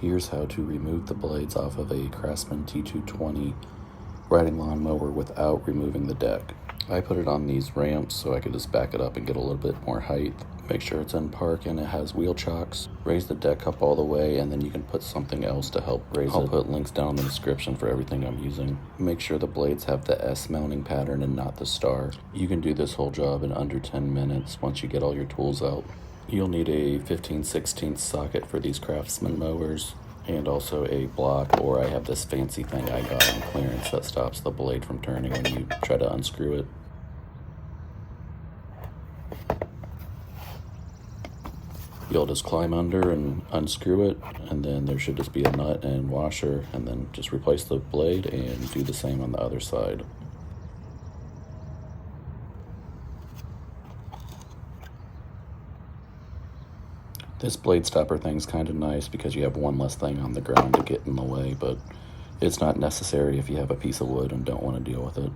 Here's how to remove the blades off of a Craftsman T2200 riding lawnmower without removing the deck. I put it on these ramps so I could just back it up and get a little bit more height. Make sure it's in park and it has wheel chocks. Raise the deck up all the way and then you can put something else to help raise it. I'll put links down in the description for everything I'm using. Make sure the blades have the S mounting pattern and not the star. You can do this whole job in under 10 minutes once you get all your tools out. You'll need a 15/16 socket for these Craftsman mowers and also a block, or I have this fancy thing I got on clearance that stops the blade from turning when you try to unscrew it. You'll just climb under and unscrew it, and then there should just be a nut and washer, and then just replace the blade and do the same on the other side. This blade stopper thing's kind of nice because you have one less thing on the ground to get in the way, but it's not necessary if you have a piece of wood and don't want to deal with it.